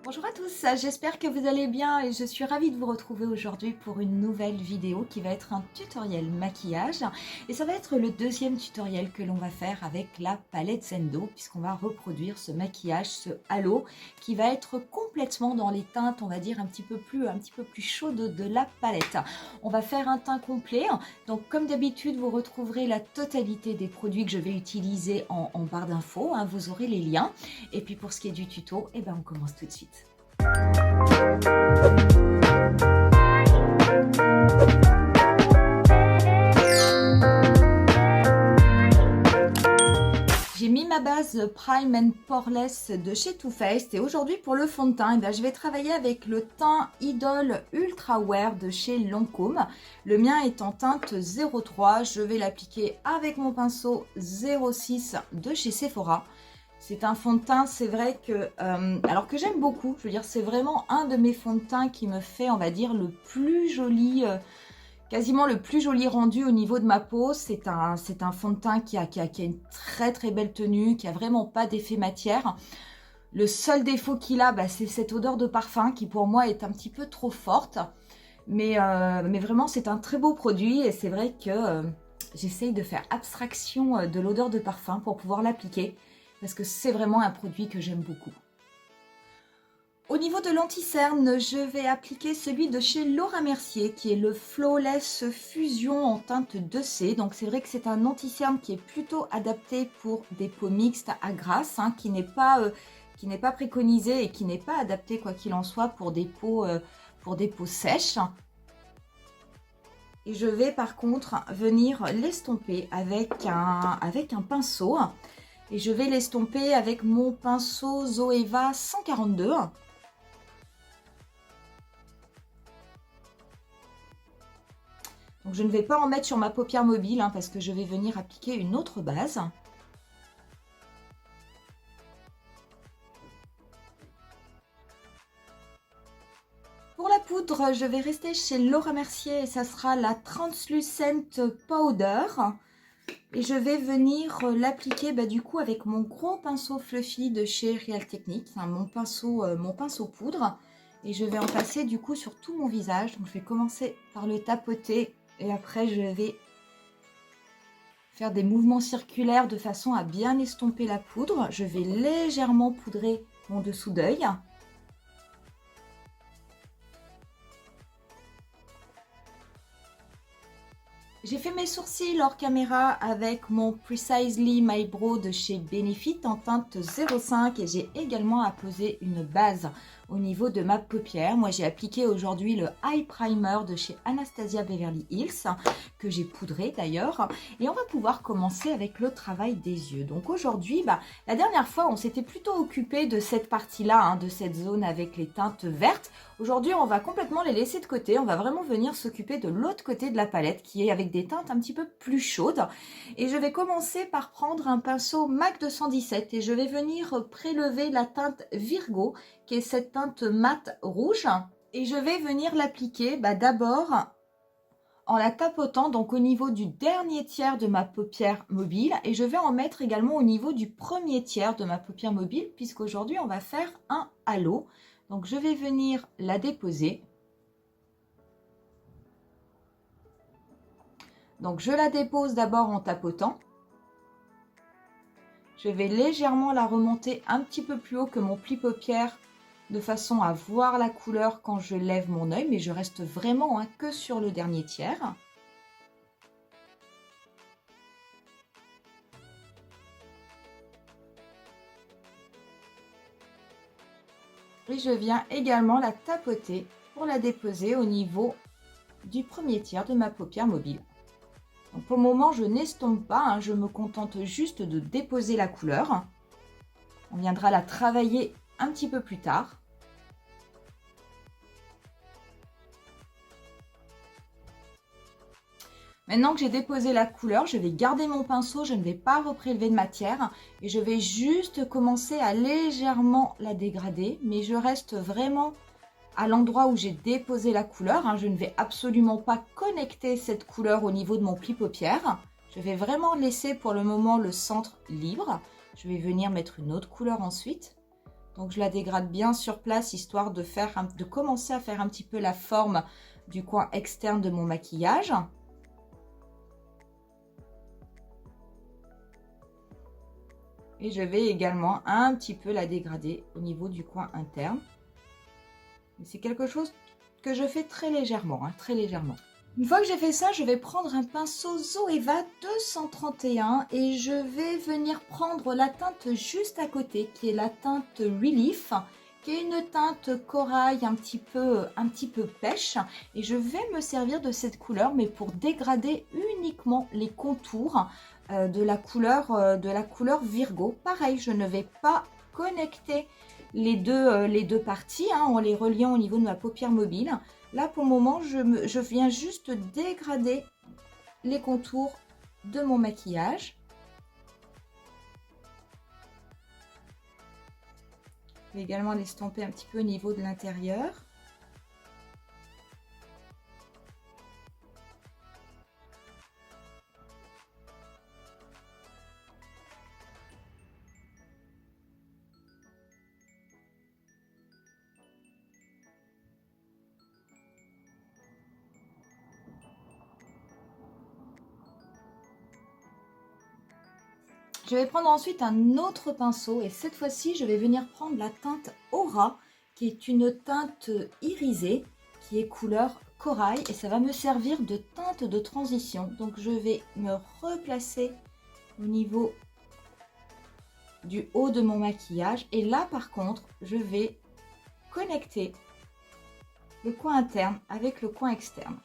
Bonjour à tous, j'espère que vous allez bien et je suis ravie de vous retrouver aujourd'hui pour une nouvelle vidéo qui va être un tutoriel maquillage et ça va être le deuxième tutoriel que l'on va faire avec la palette Zendo puisqu'on va reproduire ce maquillage, ce halo qui va être complètement dans les teintes, on va dire un petit peu plus chaudes de la palette. On va faire un teint complet, donc comme d'habitude vous retrouverez la totalité des produits que je vais utiliser en barre d'infos, vous aurez les liens et puis pour ce qui est du tuto, on commence tout de suite. J'ai mis ma base Prime and Poreless de chez Too Faced et aujourd'hui pour le fond de teint, je vais travailler avec le teint Idol Ultra Wear de chez Lancôme. Le mien est en teinte 03, je vais l'appliquer avec mon pinceau 06 de chez Sephora. C'est un fond de teint, c'est vrai que, alors que j'aime beaucoup, je veux dire, c'est vraiment un de mes fonds de teint qui me fait, on va dire, le plus joli, quasiment le plus joli rendu au niveau de ma peau. C'est un fond de teint qui a une très très belle tenue, qui a vraiment pas d'effet matière. Le seul défaut qu'il a, c'est cette odeur de parfum qui pour moi est un petit peu trop forte. Mais vraiment, c'est un très beau produit et c'est vrai que j'essaye de faire abstraction de l'odeur de parfum pour pouvoir l'appliquer. Parce que c'est vraiment un produit que j'aime beaucoup. Au niveau de l'anti-cerne, je vais appliquer celui de chez Laura Mercier qui est le Flawless Fusion en teinte 2C. Donc c'est vrai que c'est un anti-cerne qui est plutôt adapté pour des peaux mixtes à grasse, qui n'est pas préconisé et qui n'est pas adapté quoi qu'il en soit pour des peaux sèches. Et je vais par contre venir l'estomper avec un pinceau. Et je vais l'estomper avec mon pinceau Zoeva 142. Donc je ne vais pas en mettre sur ma paupière mobile parce que je vais venir appliquer une autre base. Pour la poudre, je vais rester chez Laura Mercier et ça sera la Translucent Powder. Et je vais venir l'appliquer du coup avec mon gros pinceau fluffy de chez Real Techniques, mon pinceau poudre. Et je vais en passer du coup sur tout mon visage. Donc je vais commencer par le tapoter et après je vais faire des mouvements circulaires de façon à bien estomper la poudre. Je vais légèrement poudrer mon dessous d'œil. J'ai fait mes sourcils hors caméra avec mon Precisely My Brow de chez Benefit en teinte 05 et j'ai également apposé une base au niveau de ma paupière. Moi j'ai appliqué aujourd'hui le Eye Primer de chez Anastasia Beverly Hills que j'ai poudré d'ailleurs et on va pouvoir commencer avec le travail des yeux. Donc aujourd'hui, la dernière fois on s'était plutôt occupé de cette partie-là, de cette zone avec les teintes vertes. Aujourd'hui on va complètement les laisser de côté, on va vraiment venir s'occuper de l'autre côté de la palette qui est avec des teintes un petit peu plus chaudes. Et je vais commencer par prendre un pinceau MAC 217 et je vais venir prélever la teinte Virgo qui est cette teinte mat rouge. Et je vais venir l'appliquer d'abord en la tapotant donc au niveau du dernier tiers de ma paupière mobile et je vais en mettre également au niveau du premier tiers de ma paupière mobile puisqu'aujourd'hui on va faire un halo. Donc je vais venir la déposer. Donc je la dépose d'abord en tapotant. Je vais légèrement la remonter un petit peu plus haut que mon pli paupière de façon à voir la couleur quand je lève mon œil, mais je reste vraiment que sur le dernier tiers. Et je viens également la tapoter pour la déposer au niveau du premier tiers de ma paupière mobile. Donc pour le moment, je n'estompe pas, je me contente juste de déposer la couleur. On viendra la travailler un petit peu plus tard. Maintenant que j'ai déposé la couleur, je vais garder mon pinceau, je ne vais pas reprélever de matière et je vais juste commencer à légèrement la dégrader, mais je reste vraiment à l'endroit où j'ai déposé la couleur. Je ne vais absolument pas connecter cette couleur au niveau de mon pli paupière. Je vais vraiment laisser pour le moment le centre libre. Je vais venir mettre une autre couleur ensuite. Donc je la dégrade bien sur place, histoire de commencer à faire un petit peu la forme du coin externe de mon maquillage. Et je vais également un petit peu la dégrader au niveau du coin interne. C'est quelque chose que je fais très légèrement, très légèrement. Une fois que j'ai fait ça, je vais prendre un pinceau Zoeva 231 et je vais venir prendre la teinte juste à côté, qui est la teinte Relief, qui est une teinte corail un petit peu pêche. Et je vais me servir de cette couleur, mais pour dégrader uniquement les contours de la couleur Virgo. Pareil, je ne vais pas connecter les deux parties en les reliant au niveau de ma paupière mobile. Là, pour le moment, je viens juste dégrader les contours de mon maquillage. Je vais également l'estomper un petit peu au niveau de l'intérieur. Je vais prendre ensuite un autre pinceau et cette fois-ci, je vais venir prendre la teinte Aura, qui est une teinte irisée, qui est couleur corail et ça va me servir de teinte de transition. Donc je vais me replacer au niveau du haut de mon maquillage et là par contre, je vais connecter le coin interne avec le coin externe.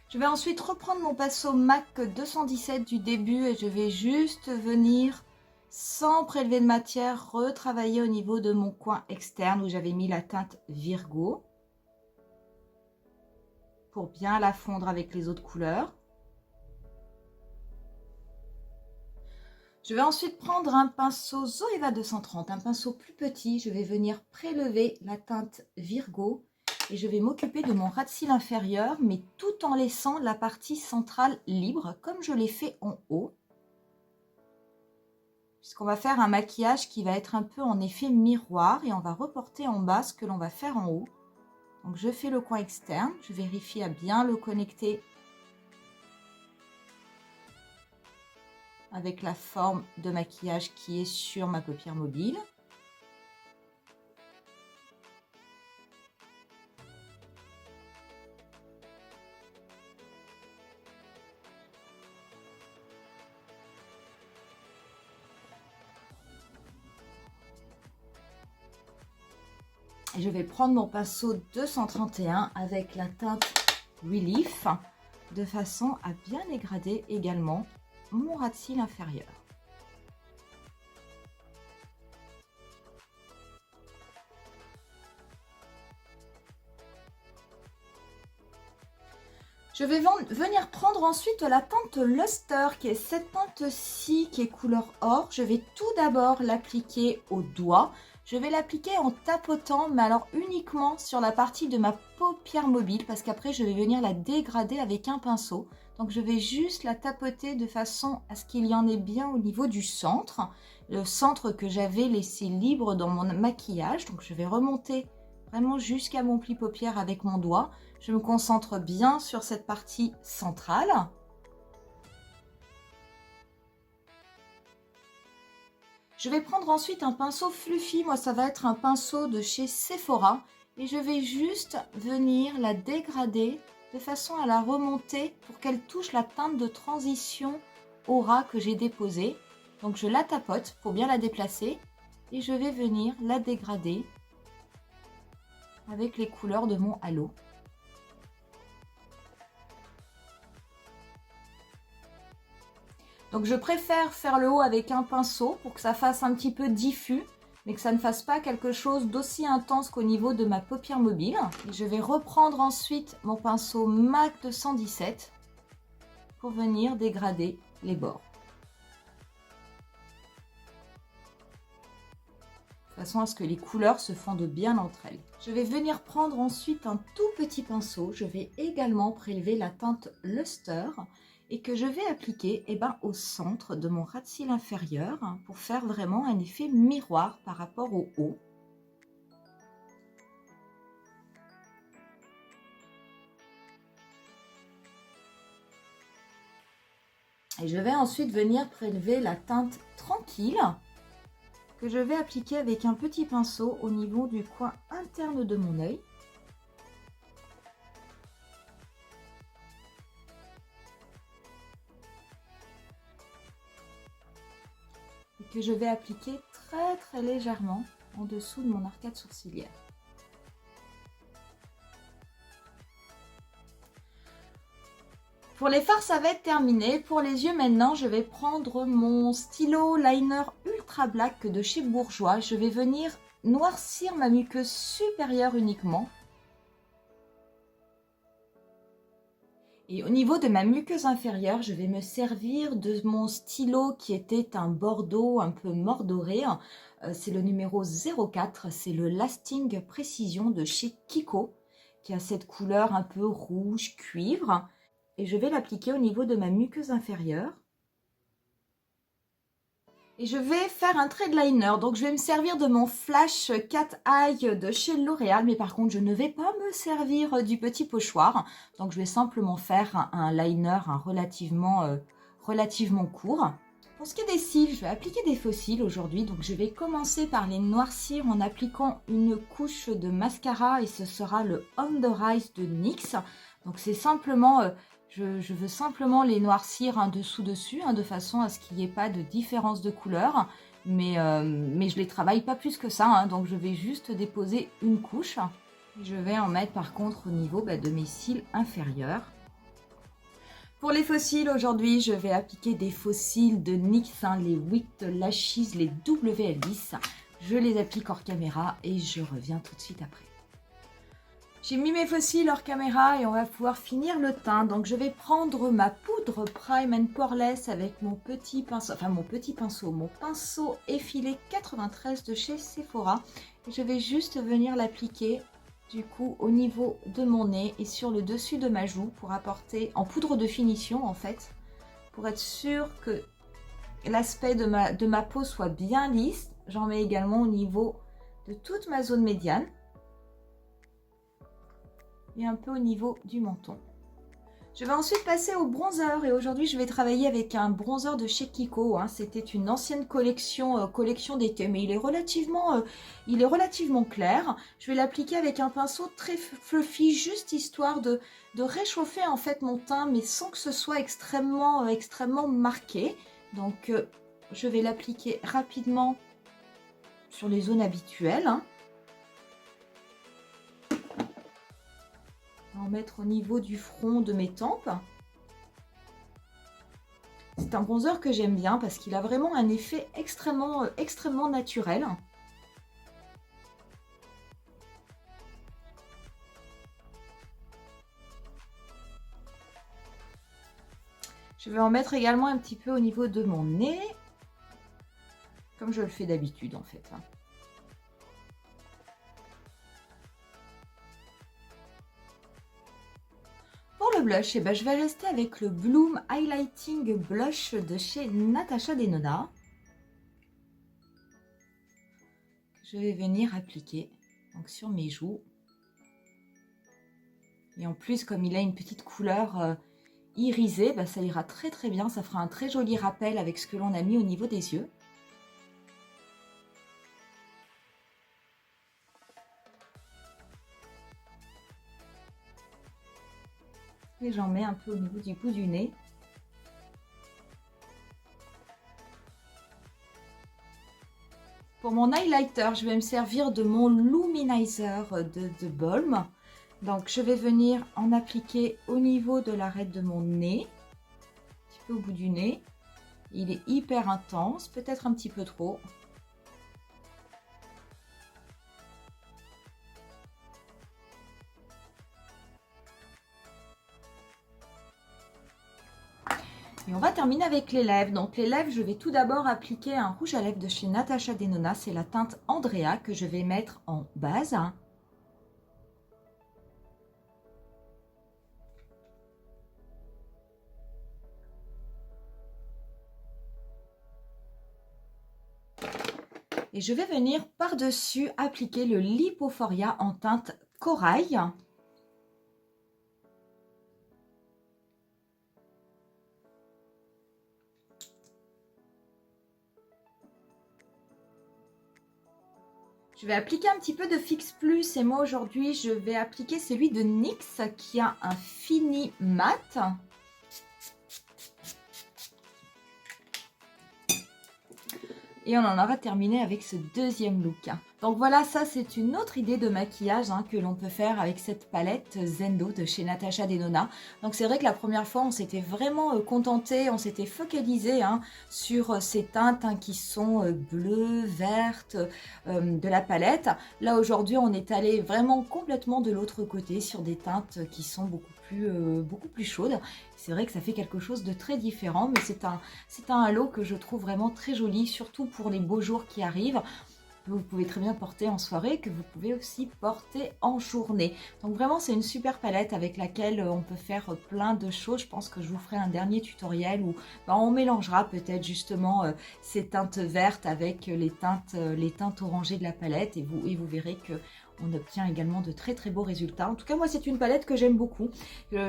Je vais ensuite reprendre mon pinceau MAC 217 du début et je vais juste venir, sans prélever de matière, retravailler au niveau de mon coin externe où j'avais mis la teinte Virgo pour bien la fondre avec les autres couleurs. Je vais ensuite prendre un pinceau Zoeva 230, un pinceau plus petit. Je vais venir prélever la teinte Virgo. Et je vais m'occuper de mon ras de cils inférieur, mais tout en laissant la partie centrale libre, comme je l'ai fait en haut. Puisqu'on va faire un maquillage qui va être un peu en effet miroir, et on va reporter en bas ce que l'on va faire en haut. Donc je fais le coin externe, je vérifie à bien le connecter avec la forme de maquillage qui est sur ma paupière mobile. Et je vais prendre mon pinceau 231 avec la teinte Relief de façon à bien dégrader également mon ras de cils inférieur. Je vais venir prendre ensuite la teinte Luster, qui est cette teinte-ci, qui est couleur or. Je vais tout d'abord l'appliquer au doigt. Je vais l'appliquer en tapotant, mais alors uniquement sur la partie de ma paupière mobile, parce qu'après je vais venir la dégrader avec un pinceau. Donc je vais juste la tapoter de façon à ce qu'il y en ait bien au niveau du centre. Le centre que j'avais laissé libre dans mon maquillage. Donc je vais remonter vraiment jusqu'à mon pli paupière avec mon doigt. Je me concentre bien sur cette partie centrale. Je vais prendre ensuite un pinceau fluffy. Moi, ça va être un pinceau de chez Sephora. Et je vais juste venir la dégrader de façon à la remonter pour qu'elle touche la teinte de transition Aura que j'ai déposée. Donc, je la tapote pour bien la déplacer. Et je vais venir la dégrader avec les couleurs de mon halo. Donc je préfère faire le haut avec un pinceau pour que ça fasse un petit peu diffus, mais que ça ne fasse pas quelque chose d'aussi intense qu'au niveau de ma paupière mobile. Et je vais reprendre ensuite mon pinceau MAC 217 pour venir dégrader les bords. De façon à ce que les couleurs se fondent bien entre elles. Je vais venir prendre ensuite un tout petit pinceau. Je vais également prélever la teinte Luster et que je vais appliquer au centre de mon ras de cils inférieur pour faire vraiment un effet miroir par rapport au haut. Et je vais ensuite venir prélever la teinte Tranquille que je vais appliquer avec un petit pinceau au niveau du coin interne de mon œil. Et que je vais appliquer très légèrement en dessous de mon arcade sourcilière. Pour les fards, ça va être terminé. Pour les yeux, maintenant, je vais prendre mon stylo liner Ultra Black de chez Bourjois. Je vais venir noircir ma muqueuse supérieure uniquement. Et au niveau de ma muqueuse inférieure, je vais me servir de mon stylo qui était un bordeaux un peu mordoré. C'est le numéro 04, c'est le Lasting Précision de chez Kiko, qui a cette couleur un peu rouge cuivre. Et je vais l'appliquer au niveau de ma muqueuse inférieure. Et je vais faire un trait de liner. Donc, je vais me servir de mon Flash Cat Eye de chez L'Oréal. Mais par contre, je ne vais pas me servir du petit pochoir. Donc, je vais simplement faire un liner relativement court. Pour ce qui est des cils, je vais appliquer des faux cils aujourd'hui. Donc, je vais commencer par les noircir en appliquant une couche de mascara. Et ce sera le On The Rise de NYX. Donc, c'est simplement... Je veux simplement les noircir dessous-dessus, de façon à ce qu'il n'y ait pas de différence de couleur. Mais je ne les travaille pas plus que ça, donc je vais juste déposer une couche. Je vais en mettre par contre au niveau de mes cils inférieurs. Pour les faux cils, aujourd'hui, je vais appliquer des faux cils de NYX, les Wit Lashes, les WL10. Je les applique hors caméra et je reviens tout de suite après. J'ai mis mes faux cils hors caméra et on va pouvoir finir le teint. Donc je vais prendre ma poudre Prime and Poreless avec mon pinceau effilé 93 de chez Sephora. Et je vais juste venir l'appliquer du coup au niveau de mon nez et sur le dessus de ma joue pour apporter en poudre de finition en fait. Pour être sûr que l'aspect de ma peau soit bien lisse. J'en mets également au niveau de toute ma zone médiane. Et un peu au niveau du menton. Je vais ensuite passer au bronzer et aujourd'hui je vais travailler avec un bronzer de chez Kiko. C'était une ancienne collection d'été, mais il est relativement clair. Je vais l'appliquer avec un pinceau très fluffy, juste histoire de réchauffer en fait mon teint, mais sans que ce soit extrêmement marqué. Donc je vais l'appliquer rapidement sur les zones habituelles. En mettre au niveau du front de mes tempes. C'est un bronzer que j'aime bien parce qu'il a vraiment un effet extrêmement naturel. Je vais en mettre également un petit peu au niveau de mon nez, comme je le fais d'habitude en fait. Pour le blush, je vais rester avec le Bloom Highlighting Blush de chez Natasha Denona. Je vais venir appliquer donc, sur mes joues. Et en plus, comme il a une petite couleur irisée, ça ira très bien. Ça fera un très joli rappel avec ce que l'on a mis au niveau des yeux. Et j'en mets un peu au niveau du bout du nez. Pour mon highlighter, je vais me servir de mon Luminizer de Balm. Donc je vais venir en appliquer au niveau de l'arête de mon nez, un petit peu au bout du nez. Il est hyper intense, peut-être un petit peu trop. Et on va terminer avec les lèvres. Donc les lèvres, je vais tout d'abord appliquer un rouge à lèvres de chez Natasha Denona. C'est la teinte Andrea que je vais mettre en base. Et je vais venir par-dessus appliquer le Lipophoria en teinte corail. Je vais appliquer un petit peu de Fix Plus et moi aujourd'hui je vais appliquer celui de NYX qui a un fini mat. Et on en aura terminé avec ce deuxième look. Donc voilà, ça c'est une autre idée de maquillage que l'on peut faire avec cette palette Zendo de chez Natasha Denona. Donc c'est vrai que la première fois on s'était vraiment contenté, on s'était focalisé sur ces teintes qui sont bleues, vertes de la palette. Là aujourd'hui on est allé vraiment complètement de l'autre côté sur des teintes qui sont beaucoup plus chaudes. C'est vrai que ça fait quelque chose de très différent, mais c'est un halo que je trouve vraiment très joli, surtout pour les beaux jours qui arrivent. Vous pouvez très bien porter en soirée, que vous pouvez aussi porter en journée. Donc vraiment, c'est une super palette avec laquelle on peut faire plein de choses. Je pense que je vous ferai un dernier tutoriel où on mélangera peut-être justement ces teintes vertes avec les teintes orangées de la palette et vous verrez que on obtient également de très très beaux résultats. En tout cas, moi, c'est une palette que j'aime beaucoup.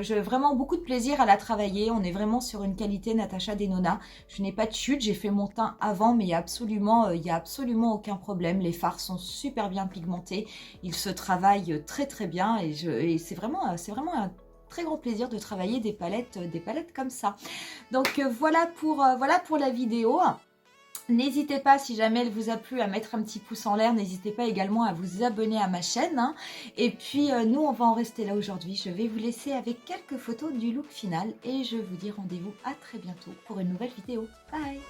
J'ai vraiment beaucoup de plaisir à la travailler. On est vraiment sur une qualité Natasha Denona. Je n'ai pas de chute, j'ai fait mon teint avant, mais il y a absolument aucun problème. Les fards sont super bien pigmentés. Ils se travaillent très très bien et c'est vraiment un très grand plaisir de travailler des palettes comme ça. Donc voilà pour la vidéo. N'hésitez pas, si jamais elle vous a plu, à mettre un petit pouce en l'air. N'hésitez pas également à vous abonner à ma chaîne. Et puis, nous, on va en rester là aujourd'hui. Je vais vous laisser avec quelques photos du look final. Et je vous dis rendez-vous à très bientôt pour une nouvelle vidéo. Bye!